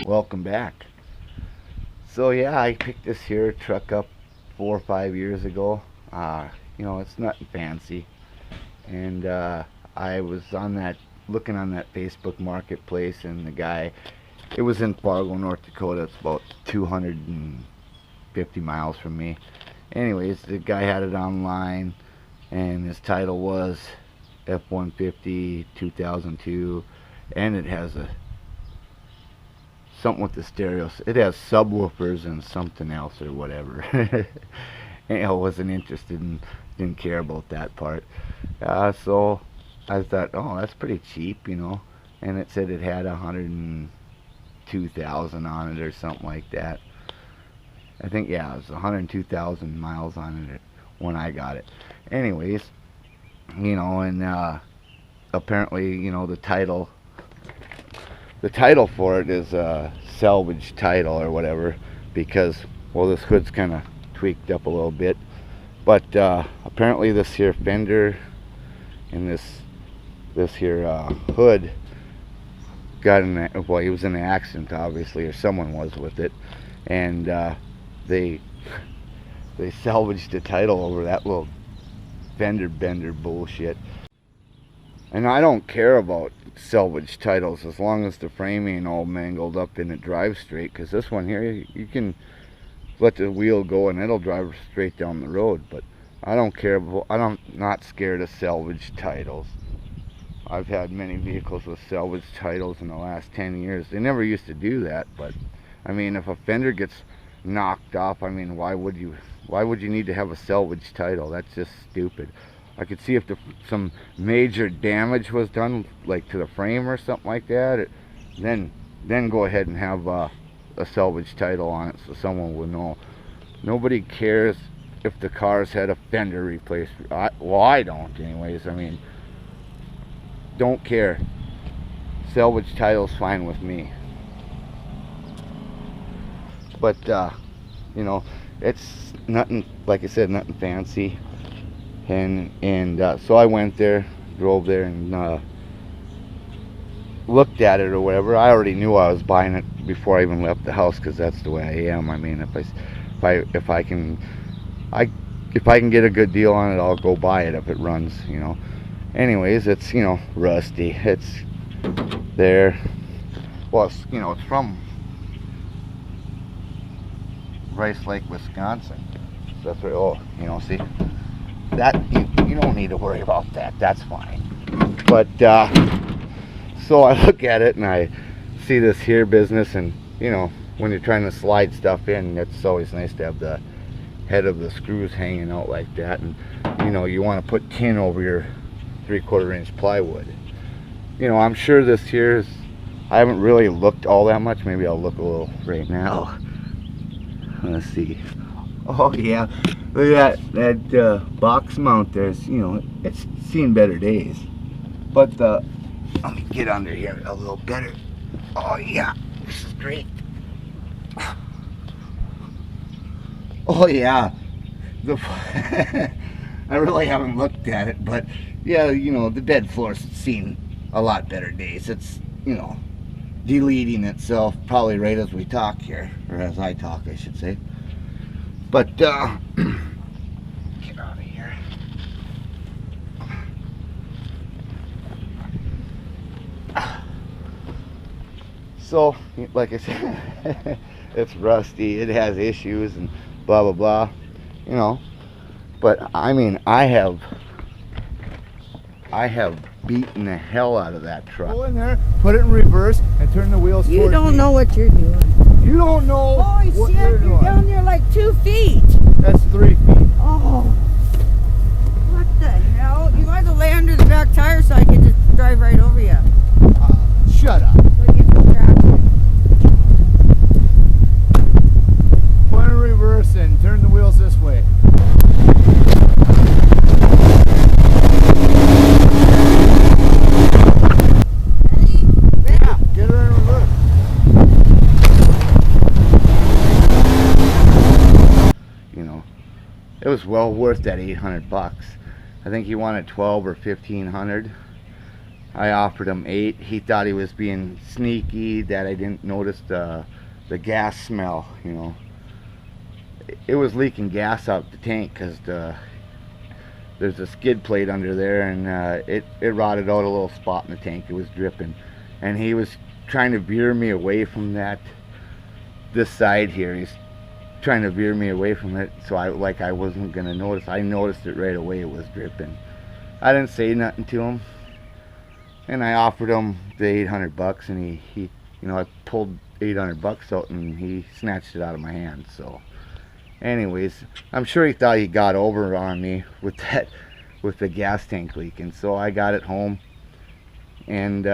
Welcome back. So yeah, I picked this here truck up 4 or 5 years ago. It's nothing fancy, and I was on that looking on that Facebook Marketplace, and the guy, it was in Fargo, North Dakota. It's about 250 miles from me. Anyways, the guy had it online, and his title was F150 2002, and it has a something with the stereos. It has subwoofers and something else or whatever. And I wasn't interested and didn't care about that part. So I thought, oh, that's pretty cheap, And it said it had 102,000 on it or something like that. I think, yeah, it was 102,000 miles on it when I got it. Anyways, and apparently, the title for it is a salvage title or whatever, because, well, this hood's kind of tweaked up a little bit, but apparently this here fender and this here hood got in, well, he was in an accident obviously, or someone was with it, and they salvaged the title over that little fender bender bullshit. And I don't care about salvage titles as long as the frame ain't all mangled up and it drives straight, because this one here, you can let the wheel go and it'll drive straight down the road. But I don't care about, I'm not scared of salvage titles. I've had many vehicles with salvage titles in the last 10 years. They never used to do that, but I mean, if a fender gets knocked off, I mean, why would you need to have a salvage title? That's just stupid. I could see if some major damage was done, like to the frame or something like that, then go ahead and have a salvage title on it so someone would know. Nobody cares if the car's had a fender replaced. Well, I don't anyways. I mean, don't care. Salvage title's fine with me. But, it's nothing, like I said, nothing fancy. And so I went there, drove there, and looked at it or whatever. I already knew I was buying it before I even left the house, because that's the way I am. I mean, if I can get a good deal on it, I'll go buy it if it runs. Anyways, it's rusty. It's there. Well, it's from Rice Lake, Wisconsin. So that's where. Oh, see. That you don't need to worry about that. That's fine. But so I look at it and I see this here business, and when you're trying to slide stuff in, it's always nice to have the head of the screws hanging out like that, and you want to put tin over your 3/4 inch plywood. I'm sure this here is, I haven't really looked all that much. Maybe I'll look a little right now. Let's see. Oh yeah, look at that box mount there. It's seen better days. But let me get under here a little better. Oh yeah, this is great. Oh yeah, I really haven't looked at it, but yeah, the bed floor's seen a lot better days. It's deleting itself probably right as we talk here, or as I talk, I should say. But get out of here. So, like I said, it's rusty. It has issues and blah blah blah. But I mean, I have beaten the hell out of that truck. Go in there, put it in reverse, and turn the wheels towards me. You don't know what you're doing. You don't know Holy what shit, you're doing. You're down there like 2 feet. That's 3 feet. Oh. What the hell? You might as well lay under the back tire so I can just drive right over you. Shut up. So I get some traction. Put it in reverse and turn the wheels this way. Ready? Ready? Yeah, get her in reverse. It was well worth that $800. I think he wanted 12 or 1500, I offered him 8. He thought he was being sneaky, that I didn't notice the gas smell, you know. It was leaking gas out the tank because there's a skid plate under there, and it rotted out a little spot in the tank. It was dripping, and he was trying to veer me away from this side here. He's trying to veer me away from it, so I wasn't gonna notice. I noticed it right away. It was dripping. I didn't say nothing to him, and I offered him the 800 bucks, and he you know, I pulled 800 bucks out, and he snatched it out of my hand. So anyways, I'm sure he thought he got over on me with the gas tank leaking. So I got it home, and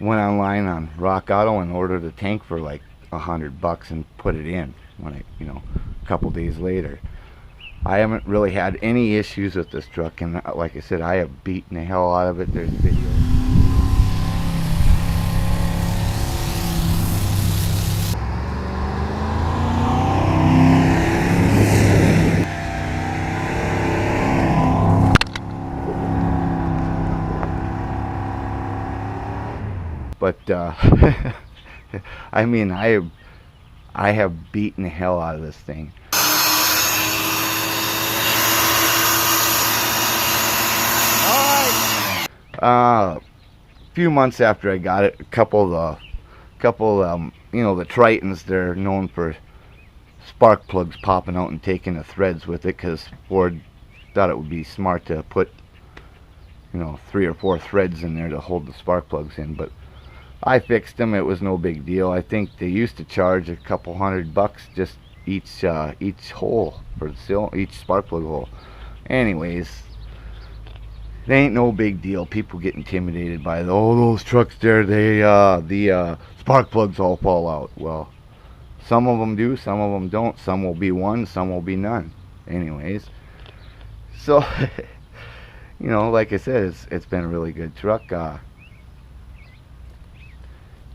went online on Rock Auto and ordered a tank for like $100 and put it in when a couple days later. I haven't really had any issues with this truck, and like I said, I have beaten the hell out of it. There's videos. But I mean, I have beaten the hell out of this thing. A few months after I got it, a couple of you know, the Tritons, they're known for spark plugs popping out and taking the threads with it, because Ford thought it would be smart to put, you know, 3 or 4 threads in there to hold the spark plugs in. But I fixed them. It was no big deal. I think they used to charge a couple $100 just each hole for each spark plug hole. Anyways, it ain't no big deal. People get intimidated by those trucks there. The spark plugs all fall out. Well, some of them do, some of them don't. Some will be one, some will be none. Anyways, so you know, like I said, it's been a really good truck.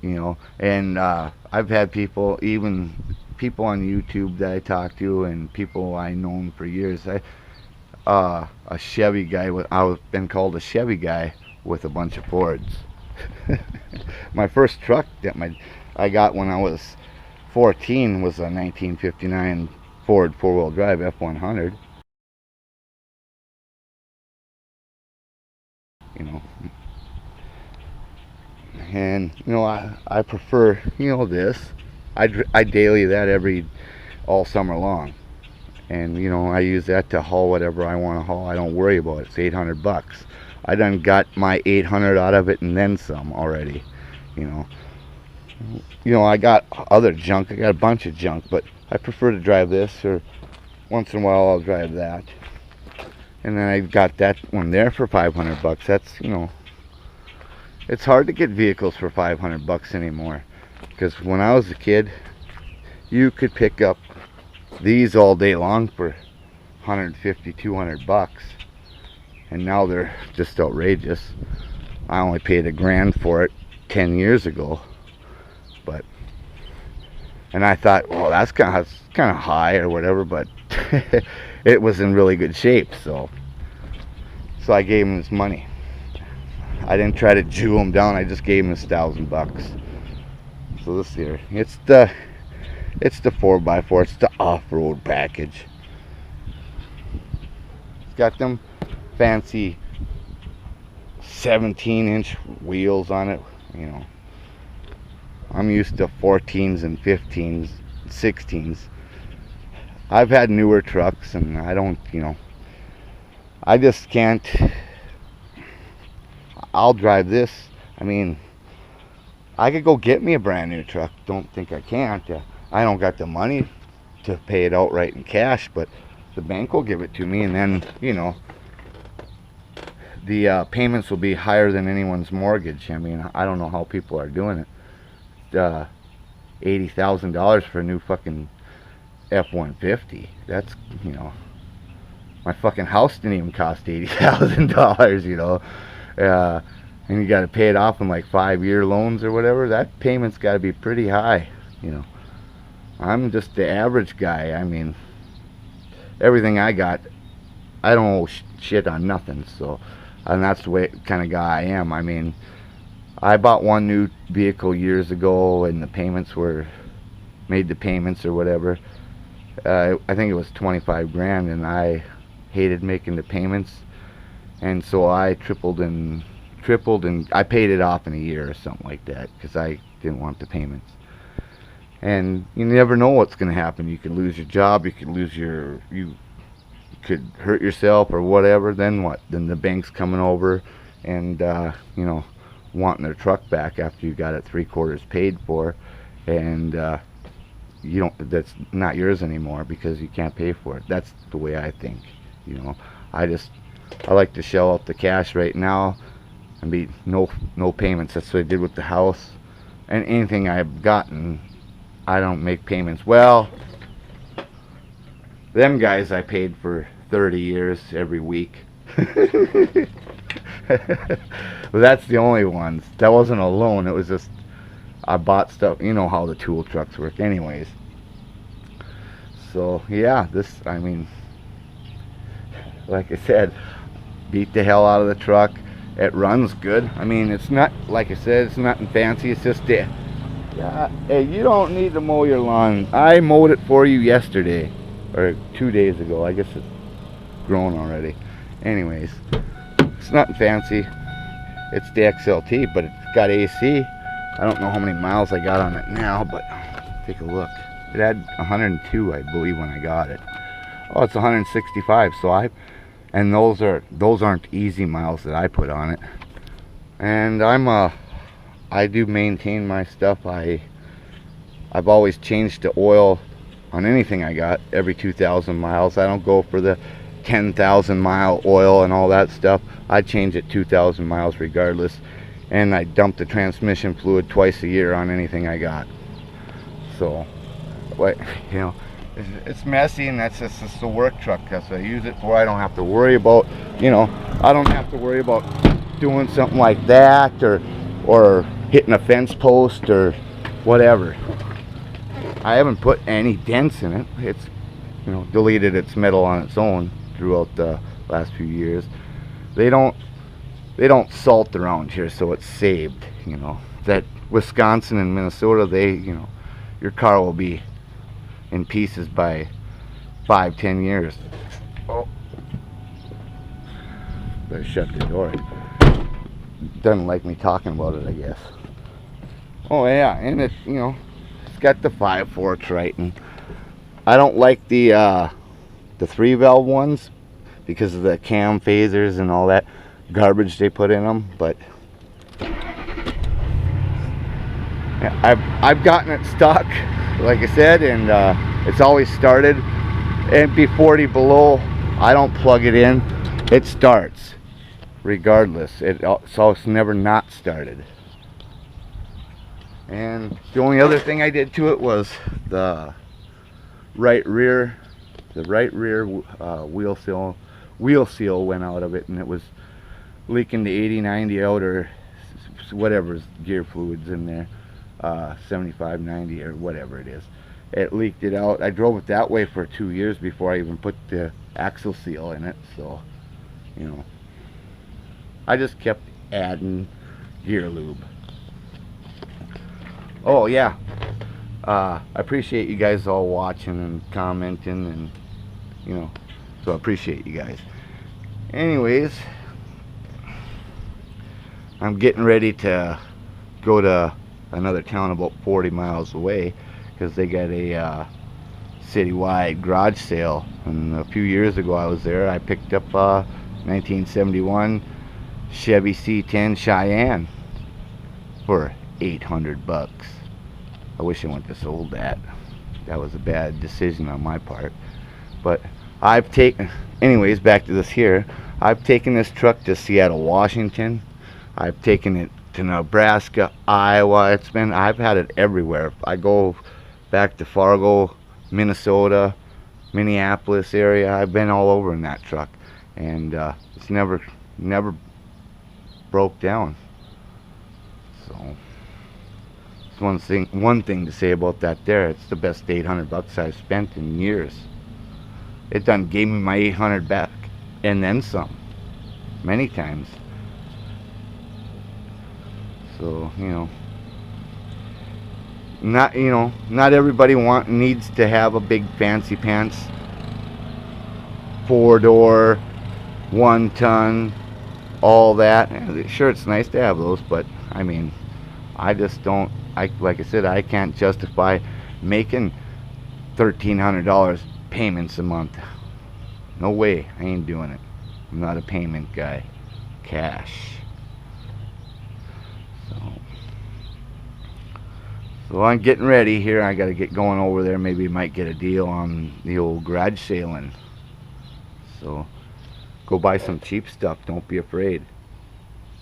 You know, and I've had people, even people on YouTube that I talk to, and people I known for years. A Chevy guy, I've been called a Chevy guy with a bunch of Fords. My first truck that I got when I was 14 was a 1959 Ford 4-wheel drive F100. You know, and you know, I prefer, you know, this. I daily that all summer long, and you know, I use that to haul whatever I want to haul. I don't worry about it. It's $800. I done got my 800 out of it and then some already. You know, I got other junk. I got a bunch of junk, but I prefer to drive this, or once in a while I'll drive that. And then I got that one there for $500. That's, you know, it's hard to get vehicles for $500 anymore, because when I was a kid, you could pick up these all day long for $150, $200, and now they're just outrageous. I only paid $1,000 for it 10 years ago, and I thought, well, that's kind of high or whatever, but it was in really good shape, so I gave him his money. I didn't try to Jew him down. I just gave him his $1,000. So this here, it's the 4x4. It's the off-road package. It's got them fancy 17-inch wheels on it. You know, I'm used to 14s and 15s, 16s. I've had newer trucks, and I don't, you know, I just can't. I'll drive this. I mean, I could go get me a brand new truck. Don't think I can't. I don't got the money to pay it outright in cash, but the bank will give it to me, and then, you know, the payments will be higher than anyone's mortgage. I mean, I don't know how people are doing it. $80,000 for a new fucking F-150. That's, you know, my fucking house didn't even cost $80,000, you know. And you got to pay it off in like 5-year loans or whatever. That payment's got to be pretty high, you know. I'm just the average guy. I mean, everything I got, I don't owe shit on nothing, so and that's the way kind of guy I am. I mean, I bought one new vehicle years ago, and the payments were made the payments or whatever. I think it was 25 grand, and I hated making the payments, and so I tripled and I paid it off in a year or something like that because I didn't want the payments. And you never know what's going to happen. You could lose your job, you could hurt yourself or whatever. Then what? Then the bank's coming over and you know, wanting their truck back after you got it 3/4 paid for, and you don't, that's not yours anymore because you can't pay for it. That's the way I think. You know, I like to shell out the cash right now and be no payments. That's what I did with the house, and anything I've gotten, I don't make payments. Well, them guys I paid for 30 years every week. Well, that's the only ones. That wasn't a loan. It was just I bought stuff. You know how the tool trucks work anyways. So yeah, I mean, like I said, beat the hell out of the truck. It runs good. I mean, it's not, like I said, it's nothing fancy. It's just it. Yeah, hey, you don't need to mow your lawn. I mowed it for you yesterday, or 2 days ago. I guess it's grown already. Anyways, it's nothing fancy. It's the XLT, but it's got AC. I don't know how many miles I got on it now, but take a look. It had 102, I believe, when I got it. Oh, it's 165. So and those aren't easy miles that I put on it. And I do maintain my stuff. I've always changed the oil on anything I got every 2,000 miles. I don't go for the 10,000 mile oil and all that stuff. I change it 2,000 miles regardless, and I dump the transmission fluid twice a year on anything I got. So, what, you know, it's messy, and that's just a work truck. That's what I use it for. I don't have to worry about, you know, I don't have to worry about doing something like that or hitting a fence post or whatever. I haven't put any dents in it. It's, you know, deleted its metal on its own throughout the last few years. They don't salt around here, so it's saved. You know, that Wisconsin and Minnesota, you know, your car will be in pieces by 5-10 years. Oh, better shut the door. Doesn't like me talking about it, I guess. Oh yeah, and it, you know, it's got the 5/4 Triton. I don't like the 3-valve ones because of the cam phasers and all that garbage they put in them. But yeah, I've gotten it stuck, like I said, and it's always started. And be 40 below, I don't plug it in. It starts regardless. So it's never not started. And the only other thing I did to it was the right rear wheel seal went out of it, and it was leaking the 80-90 out, or whatever's gear fluids in there, 75-90 or whatever it is. It leaked it out. I drove it that way for 2 years before I even put the axle seal in it. So, you know, I just kept adding gear lube. Oh yeah, I appreciate you guys all watching and commenting, and you know, so I appreciate you guys. Anyways, I'm getting ready to go to another town about 40 miles away because they got a citywide garage sale, and a few years ago I was there. I picked up a 1971 Chevy C10 Cheyenne for $800. I wish I wouldn't have sold that. That was a bad decision on my part. But I've taken, anyways, back to this here. I've taken this truck to Seattle, Washington. I've taken it to Nebraska, Iowa. I've had it everywhere. I go back to Fargo, Minnesota, Minneapolis area. I've been all over in that truck, and it's never broke down. So it's one thing to say about that there. It's the best $800 I've spent in years. It done gave me my $800 back and then some. many times. So, you know, not everybody needs to have a big fancy pants 4-door 1-ton, all that. Sure, it's nice to have those, but I mean, I just don't. Like I said, I can't justify making $1,300 payments a month. No way, I ain't doing it. I'm not a payment guy. Cash. So I'm getting ready here. I got to get going over there. Maybe might get a deal on the old garage sailing. So go buy some cheap stuff. Don't be afraid.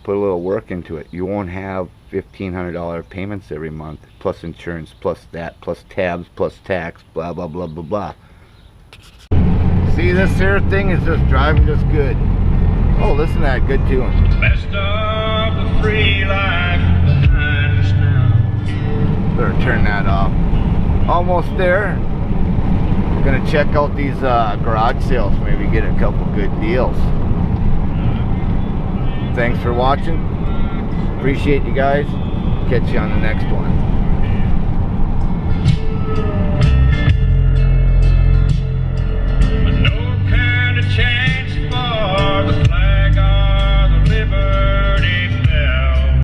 Put a little work into it. You won't have $1,500 payments every month, plus insurance, plus that, plus tabs, plus tax, blah blah blah blah blah. See, this here thing is just driving just good. Oh, listen to that good tune. Best of the free life behind us now. Better turn that off. Almost there. We're gonna check out these garage sales, maybe get a couple good deals. Thanks for watching. Appreciate you guys. Catch you on the next one.